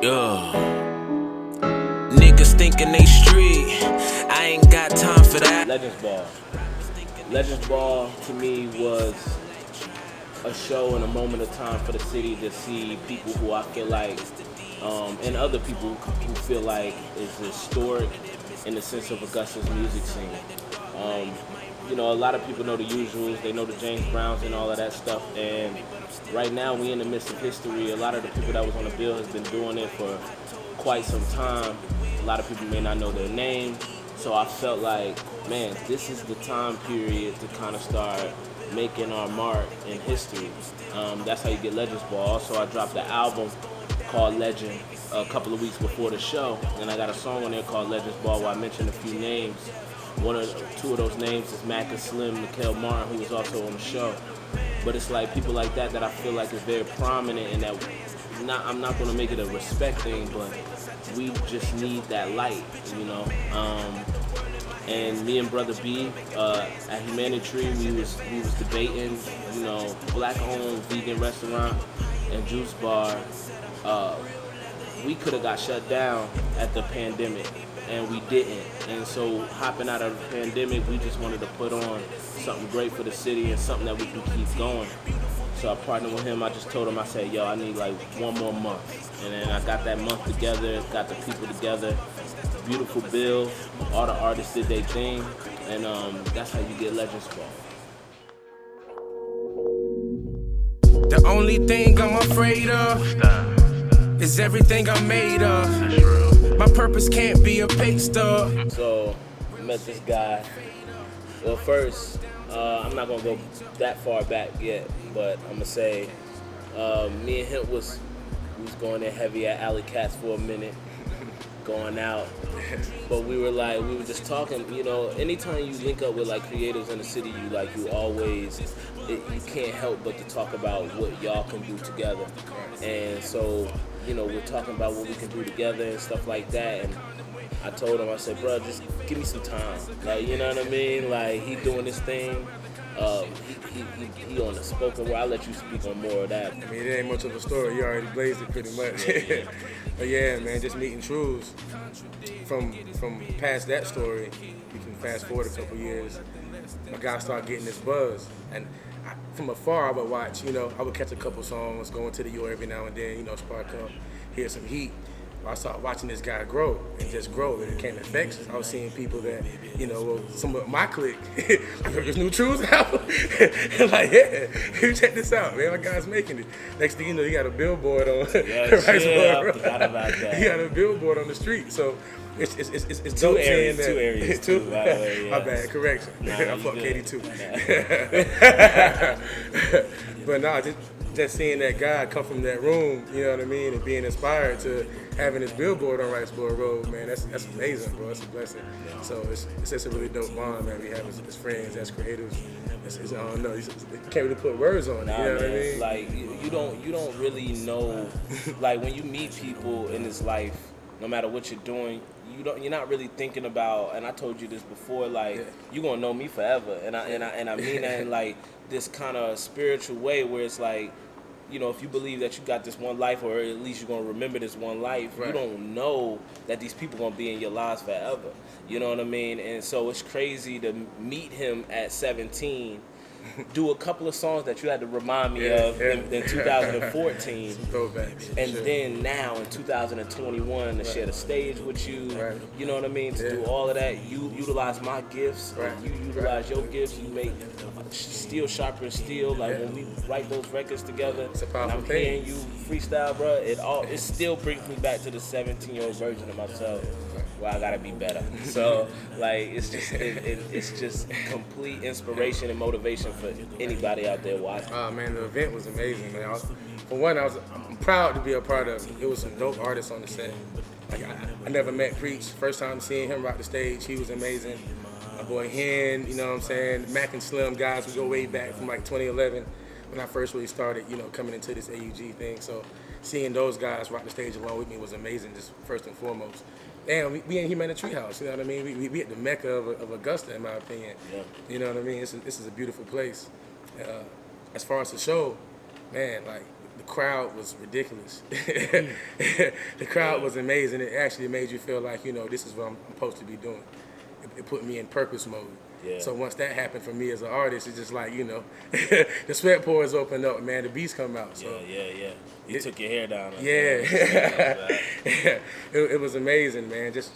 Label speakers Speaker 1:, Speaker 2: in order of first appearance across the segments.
Speaker 1: Yeah. Niggas thinking they street. I ain't got time for that.
Speaker 2: Legends Ball. Legends Ball to me was a show and a moment of time for the city to see people who I feel like, and other people who feel like is historic in the sense of Augusta's music scene. You know, a lot of people know the usuals, they know the James Browns and all of that stuff, and right now we in the midst of history. A lot of the people that was on the bill has been doing it for quite some time. A lot of people may not know their name, so I felt like, man, this is the time period to kind of start making our mark in history. That's how you get Legends Ball. Also, I dropped the album called Legend a couple of weeks before the show, and I got a song on there called Legends Ball where I mentioned a few names. Two of those names is Mac and Slim, Mikael Martin, who was also on the show. But it's like people like that I feel like is very prominent, and that I'm not gonna make it a respect thing, but we just need that light, you know. And me and Brother B at Humanity Tree, we was debating, you know, black-owned vegan restaurant and juice bar. We could have got shut down at the pandemic, and we didn't. And so hopping out of the pandemic, we just wanted to put on something great for the city and something that we can keep going. So I partnered with him. I just told him, I said, yo, I need like one more month. And then I got that month together, got the people together. Beautiful bill. All the artists did their thing. And that's how you get Legends Ball.
Speaker 1: The only thing I'm afraid of is everything I'm made of. My purpose can't be a pay stub.
Speaker 2: So I met this guy. Well, first, I'm not gonna go that far back yet, but I'm gonna say me and him was going in heavy at Alley Cats for a minute, going out. But we were just talking, you know, anytime you link up with like creatives in the city, you always, you can't help but to talk about what y'all can do together. And so, you know, we're talking about what we can do together and stuff like that. And I told him, I said, bro, just give me some time. Like, you know what I mean? Like, he doing this thing. He on the spoken word. I'll let you speak on more of that.
Speaker 3: I mean, it ain't much of a story. You already blazed it pretty much.
Speaker 2: Yeah.
Speaker 3: But yeah, man, just meeting Truez. From past that story, you can fast forward a couple years. My guy started getting this buzz, and from afar I would watch. You know, I would catch a couple songs, going to the U every now and then. You know, spark up, hear some heat. I started watching this guy grow and just grow. It became infectious. I was seeing people that, you know, well, some of my clique, this new Truez album. And like, yeah, check this out, man. My guy's making it. Next thing you know, he got a billboard on.
Speaker 2: I forgot about that.
Speaker 3: He got a billboard on the street. So it's
Speaker 2: Two
Speaker 3: dope
Speaker 2: areas,
Speaker 3: seeing that.
Speaker 2: two areas, too, by the way, yeah.
Speaker 3: My bad, correction.
Speaker 2: Nah,
Speaker 3: I fuck Katie too. But nah, just seeing that guy come from that room, you know what I mean, and being inspired to having his billboard on Riceboro Road, man, that's amazing, bro. That's a blessing. So it's just a really dope bond, man. We have as friends, as creatives. I don't know, you can't really put words on it.
Speaker 2: Nah,
Speaker 3: you know what I
Speaker 2: man,
Speaker 3: mean?
Speaker 2: like you don't really know. Like when you meet people in this life, no matter what you're doing, you're not really thinking about. And I told you this before, like you're gonna know me forever, and I mean that in like this kind of spiritual way where it's like, you know, if you believe that you got this one life, or at least you're gonna remember this one life, right. You don't know that these people gonna be in your lives forever. You know what I mean? And so it's crazy to meet him at 17, do a couple of songs that you had to remind me of in 2014, and then now in 2021 to share the stage with you. Right. You know what I mean? To do all of that, you utilize my gifts, you utilize your gifts. You make steel sharper steel. Like when we write those records together, and I'm hearing you freestyle, bro. It still brings me back to the 17-year-old version of myself. Well, I gotta be better. So, like, it's just complete inspiration and motivation for anybody out there watching.
Speaker 3: Oh man, the event was amazing, man. I'm proud to be a part of it. It was some dope artists on the set. Like, I never met Preach. First time seeing him rock the stage, he was amazing. My boy Hen, you know what I'm saying? Mac and Slim guys, we go way back from like 2011 when I first really started, you know, coming into this AUG thing. So seeing those guys rock the stage along with me was amazing, just first and foremost. And we in Humanity Treehouse, you know what I mean? We at the mecca of Augusta, in my opinion. Yeah. You know what I mean? This is a beautiful place. As far as the show, man, like the crowd was ridiculous. The crowd was amazing. It actually made you feel like, this is what I'm supposed to be doing. It put me in purpose mode.
Speaker 2: Yeah.
Speaker 3: So once that happened for me as an artist, it's just like, the sweat pores open up, man. The beats come out. So
Speaker 2: Yeah. You took your hair down.
Speaker 3: Yeah. It was amazing, man. Just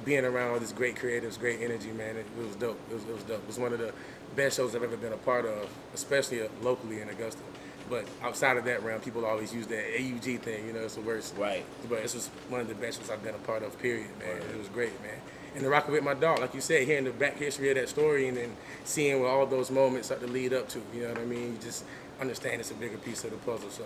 Speaker 3: being around all this great creatives, great energy, man. It was dope. It was dope. It was one of the best shows I've ever been a part of, especially locally in Augusta. But outside of that realm, people always use that AUG thing, it's the worst.
Speaker 2: Right.
Speaker 3: But this was one of the best shows I've been a part of, period, man. Right. It was great, man. And the rocking with my dog, like you said, hearing the back history of that story and then seeing what all those moments start to lead up to, you know what I mean? You just understand it's a bigger piece of the puzzle, so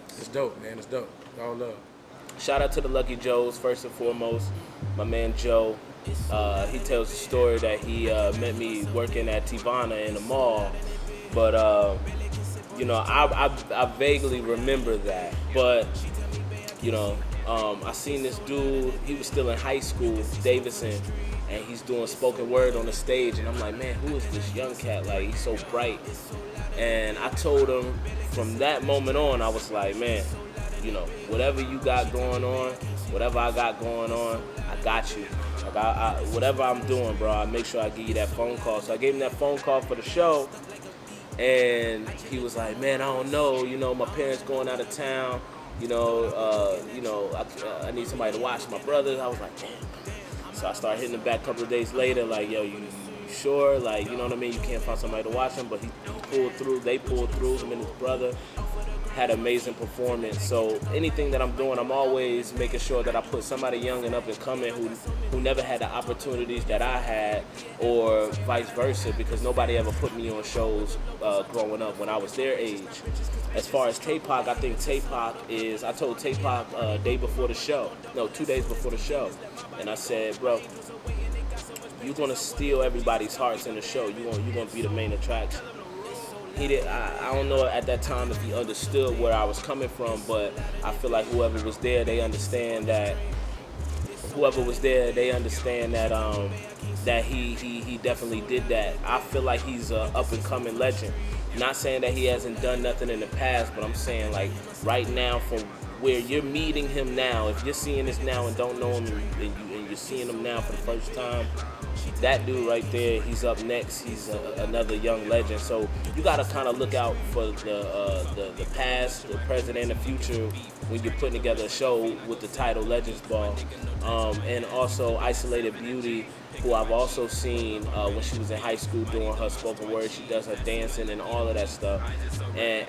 Speaker 3: it's dope, man. It's dope. All love.
Speaker 2: Shout out to the Lucky Joes, first and foremost. My man Joe, he tells the story that he met me working at Tivana in the mall, but I vaguely remember that, but I seen this dude, he was still in high school, Davidson, and he's doing spoken word on the stage, and I'm like, man, who is this young cat? Like, he's so bright. And I told him from that moment on, I was like, man, whatever you got going on, whatever I got going on, I got you. Like, whatever I'm doing, bro, I make sure I give you that phone call. So I gave him that phone call for the show, and he was like, man, I don't know, my parents going out of town. I need somebody to watch my brothers. I was like, damn. So I started hitting him back a couple of days later, like, yo, you sure? Like, you know what I mean? You can't find somebody to watch him, but he pulled through. They pulled through. Him and his brother had an amazing performance. So anything that I'm doing, I'm always making sure that I put somebody young and up and coming who never had the opportunities that I had, or vice versa, because nobody ever put me on shows growing up when I was their age. As far as Tay-Pac, I think Tay-Pac is, I told Tay-Pac 2 days before the show, and I said, bro, you're gonna steal everybody's hearts in the show. You're gonna be the main attraction. He did. I don't know at that time if he understood where I was coming from, but I feel like whoever was there, they understand that. That he definitely did that. I feel like he's a up and coming legend. Not saying that he hasn't done nothing in the past, but I'm saying, like, right now, from where you're meeting him now, if you're seeing this now and don't know him, and you're seeing him now for the first time, that dude right there, he's up next. He's another young legend. So you gotta kind of look out for the past, the present, and the future when you're putting together a show with the title Legends Ball. And also Isolated Beauty, who I've also seen when she was in high school doing her spoken word. She does her dancing and all of that stuff. And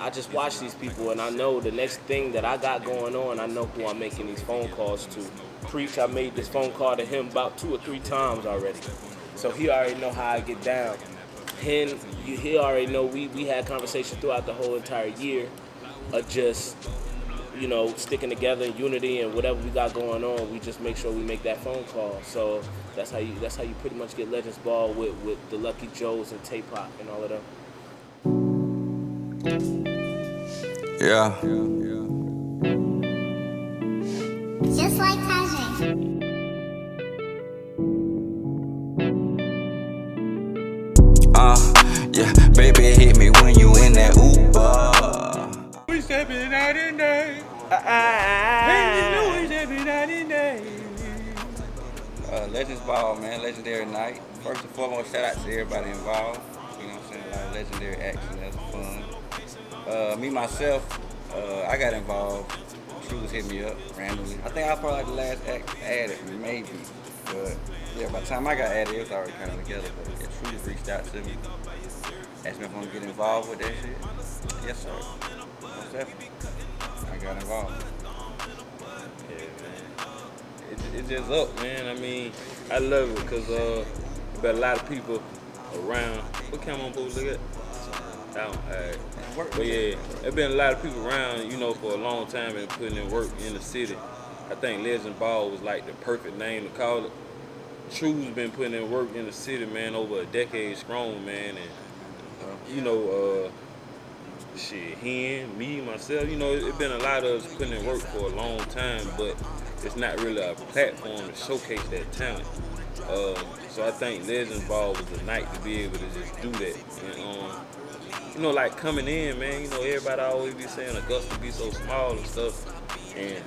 Speaker 2: I just watch these people, and I know the next thing that I got going on, I know who I'm making these phone calls to. Preach, I made this phone call to him about 2 or 3 times already. So he already know how I get down. He already know we had conversations throughout the whole entire year of just, sticking together in unity, and whatever we got going on, we just make sure we make that phone call. So that's how you pretty much get Legends Ball with the Lucky Joes and Tay-Pac and all of them.
Speaker 4: Yeah.
Speaker 5: Just like Tajay.
Speaker 4: Yeah, baby, hit me when you in that Uber.
Speaker 3: We stepping out in day. We stepping out in day.
Speaker 4: Legends Ball, man, legendary night. First and foremost, shout out to everybody involved. You know what I'm saying? A lot of legendary action, that was fun. Me, myself, I got involved. Truez hit me up randomly. I think I was probably like the last act added, maybe. But yeah, by the time I got added, it was already kind of together. But yeah, Truez reached out to me, asked me if I want to get involved with that shit. Yes, sir. Most definitely. I got involved.
Speaker 6: Yeah, man. It's just up, man. I mean, I love it because there been a lot of people around. What camera on board look at? Down, but yeah, there been a lot of people around, for a long time and putting in work in the city. I think Legend Ball was like the perfect name to call it. Truez been putting in work in the city, man, over a decade strong, man, and him, me, myself, it's been a lot of us putting in work for a long time, but it's not really a platform to showcase that talent. So I think Legend Ball was the night to be able to just do that. And you know, like coming in, man, you know, everybody always be saying Augusta be so small and stuff. And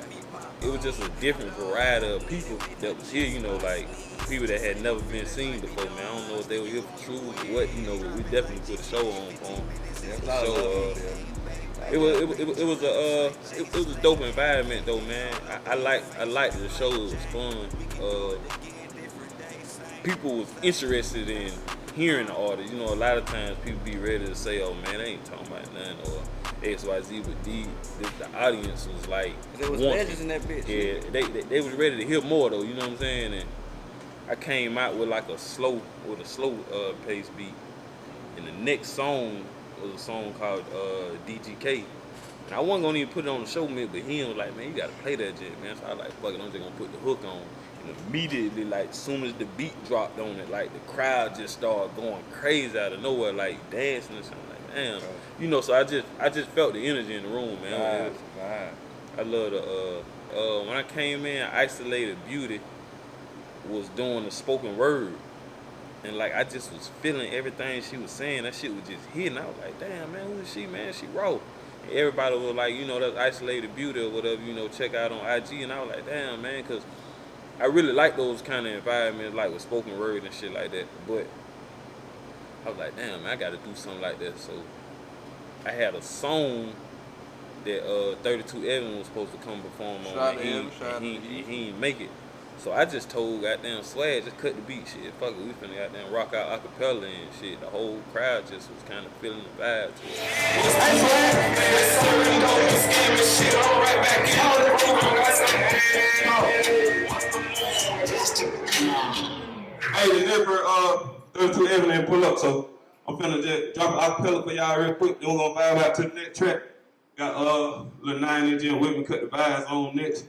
Speaker 6: it was just a different variety of people that was here, you know, like people that had never been seen before, man. I don't know if they were here for Truez or what, you know, but we definitely put a show on for them. So it was a dope environment though, man. I liked the show. It was fun. People was interested in hearing the artist. You know, a lot of times people be ready to say, "Oh man, they ain't talking about nothing," or XYZ. But the audience was like,
Speaker 4: there was legends in that bitch.
Speaker 6: Yeah, they was ready to hear more though. You know what I'm saying? And I came out with like a slow pace beat, and the next song was a song called DGK. And I wasn't gonna even put it on the show, man, but he was like, "Man, you gotta play that shit, man." So I was like, "Fuck it, I'm just gonna put the hook on." And immediately, like, as soon as the beat dropped on it, like, the crowd just started going crazy out of nowhere, like, dancing and something. Like, damn. Right. You know, so I just felt the energy in the room, man.
Speaker 4: Right.
Speaker 6: I love the, when I came in, Isolated Beauty was doing the spoken word. And, like, I just was feeling everything she was saying. That shit was just hitting. I was like, damn, man, who is she, man? She raw. And everybody was like, you know, that's Isolated Beauty or whatever, you know, check out on IG. And I was like, damn, man, because I really like those kind of environments, like with spoken word and shit like that. But I was like, damn, man, I got to do something like that. So I had a song that 32 Evan was supposed to come perform on, and he didn't make it. So I just told goddamn Swag, just cut the beat, shit. Fuck it, we finna goddamn rock out acapella and shit. The whole crowd just was kind of feeling the vibe to it.
Speaker 7: Hey, the never 32 Evan and pull up, so I'm finna just drop an acapella for y'all real quick. Then we're gonna vibe out to the next track. Got little 9-inch and Whitman cut the vibes on next.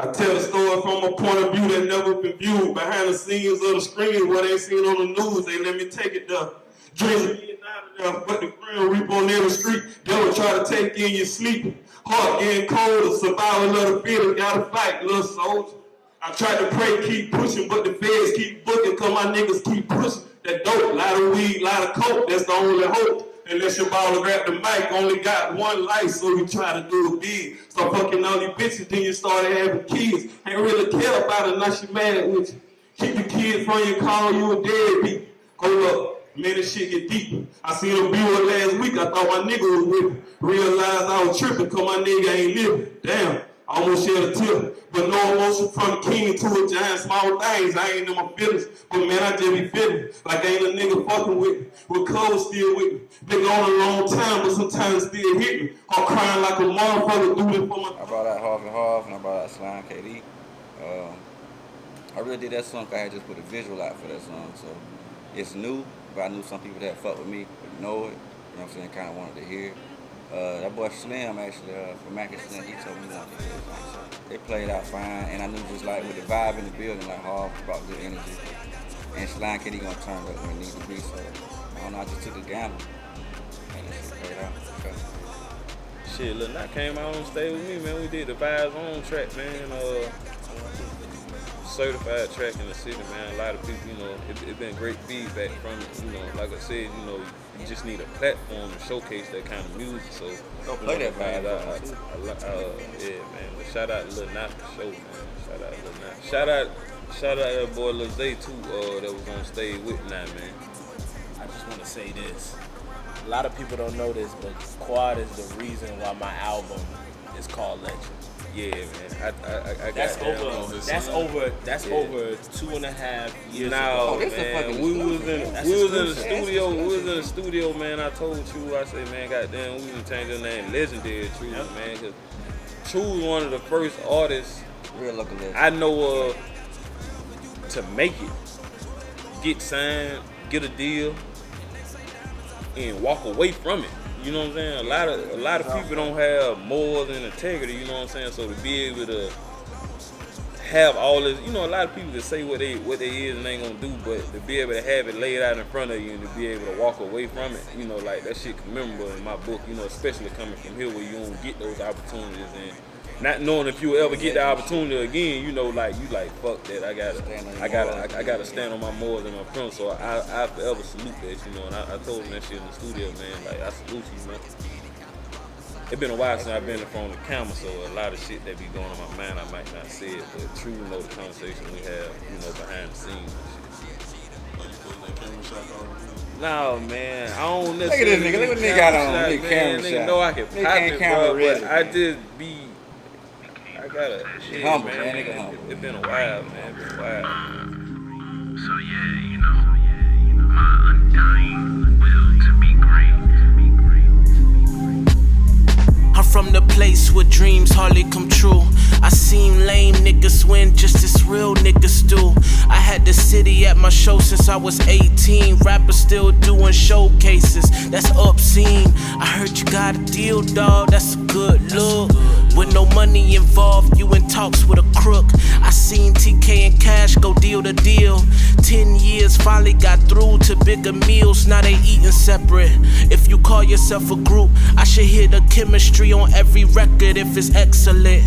Speaker 7: I tell the story from a point of view that never been viewed. Behind the scenes of the screen, what they seen on the news, they let me take it there. Dreams of getting out of there, but the grim reap on every street. Devil try to take in your sleep. Heart getting colder, survival of the feeling, gotta fight, little soldier. I tried to pray, keep pushing, but the feds keep booking, cause my niggas keep pushing. That dope, lot of weed, lot of coke, that's the only hope. Unless your baller grab the mic, only got one life, so you try to do it big. Start fucking all these bitches, then you started having kids. Ain't really care about it, now she mad with you. Keep the kids from you, call you a deadbeat. Hold up, man, this shit get deep. I seen a viewer last week, I thought my nigga was with me. Realized I was tripping, cause my nigga ain't living. Damn, I almost shed a tear. But no emotion from the king to a giant, small things, I ain't in my feelings. But man, I just be feeling like ain't a nigga fucking with me. With Cole still with me. Been gone a long time, but sometimes still hit me. I'm crying like a motherfucker, do this for my...
Speaker 4: I brought out Half and Half, and I brought out Slime KD. I really did that song because I had just put a visual out for that song. So it's new, but I knew some people that fuck with me would know it. You know what I'm saying? Kind of wanted to hear it. That boy Slim, actually, from Mac and Slim, he told me he wanted to hear it. So they played out fine, and I knew just like with the vibe in the building, like Half brought good energy. And Slime KD gonna turn it up when it needs to be, so I don't know, I just took a gamble. And that shit played out. Okay.
Speaker 6: Shit, Lil Nat came out on stage with me, man. We did the Vibes On track, man. Certified track in the city, man. A lot of people, you know, it been great feedback from it. You know, like I said, you know, you just need a platform to showcase that kind of music. So
Speaker 4: go play that vibe.
Speaker 6: Yeah, man. But shout out to Lil Nat for sure, man. Shout out to Lil Nat. Shout out that boy Lil Zay too, that was on stage with Nat, man.
Speaker 2: I just want to say this. A lot of people don't know this, but Quad is the reason why my album is called Legend.
Speaker 6: Yeah, man. I
Speaker 2: that's
Speaker 6: got
Speaker 2: over 2.5 years
Speaker 6: ago.
Speaker 2: No,
Speaker 6: man. We was in the studio, man. I told you, I said, man, goddamn, we can change the name Legendary Truez, man, because Truez one of the first artists
Speaker 4: real local legend
Speaker 6: I know to make it, get signed, get a deal, and walk away from it. You know what I'm saying? A lot of people don't have morals and integrity, you know what I'm saying? So to be able to have all this, you know, a lot of people that say what they is and ain't gonna do, but to be able to have it laid out in front of you and to be able to walk away from it, you know, like that shit commemorable in my book, you know, especially coming from here where you don't get those opportunities and not knowing if you will ever get the opportunity again, you know, like you like fuck that. I gotta stand on my morals and my principles. So I forever salute that, you know. And I told him that shit in the studio, man. Like I salute you, man. It's been a while since I've been in front of the camera, so a lot of shit that be going on my mind, I might not say it, but true know the conversation we have, you know, behind the scenes and shit. No, man, I don't necessarily.
Speaker 4: Look at this nigga. Look what nigga got on. Nigga camera shot.
Speaker 6: Nigga know I can pop it, bro, but I just be. I gotta. Shit,
Speaker 4: humble,
Speaker 6: man.
Speaker 4: Nigga humble.
Speaker 6: It's been a while, man. It's been a while.
Speaker 8: So yeah, you know, my undying will to be great.
Speaker 1: I'm from the place where dreams hardly come true. I seen lame niggas win just as real niggas do. I had the city at my show since I was 18. Rappers still doing showcases, that's obscene. I heard you got a deal, dawg, that's a good look. With no money involved, you in talks with a crook. I seen TK and Cash go deal to deal. 10 years finally got through to bigger meals, now they eating separate. If you call yourself a group, I should hear the chemistry on every record if it's excellent.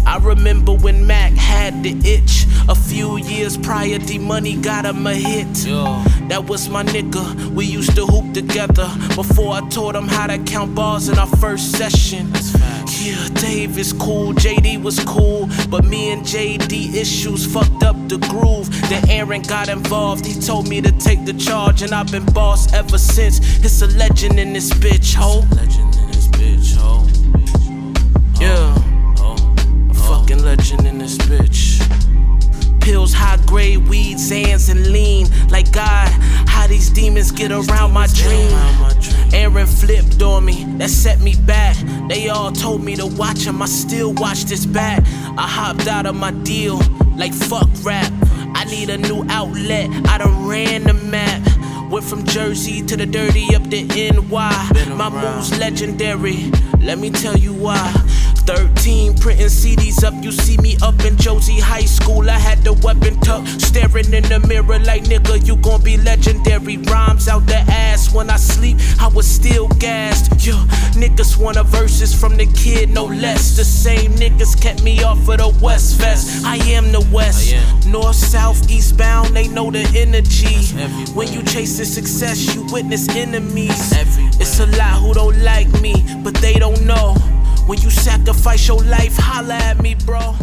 Speaker 1: I remember when Mac had the itch. A few years prior, D-Money got him a hit. That was my nigga, we used to hoop together. Before I taught him how to count bars in our first session. Yeah, Dave is cool, JD was cool, but me and JD issues fucked up the groove. Then Aaron got involved, he told me to take the charge, and I've been boss ever since. It's a legend in this bitch, ho. Yeah, a fucking legend in this bitch. Pills, high grade, weed, Zans, and lean. Like God, how these demons get around my dream. Aaron flipped on me, that set me back. They all told me to watch him, I still watched his back. I hopped out of my deal, like fuck rap. I need a new outlet, I done ran the map. Went from Jersey to the dirty up to NY. My move's legendary, let me tell you why. 13 printing CDs up, you see me up in Josie High School. I had the weapon tucked, staring in the mirror like nigga, you gon' be legendary. Rhymes out the ass, when I sleep, I was still gassed. Yeah, niggas want a verses from the kid, no less. The same niggas kept me off of the West Fest. I am the West, north, south, eastbound, they know the energy. When you chasing success, you witness enemies. It's a lot who don't like me, but they don't know. When you sacrifice your life, holla at me, bro.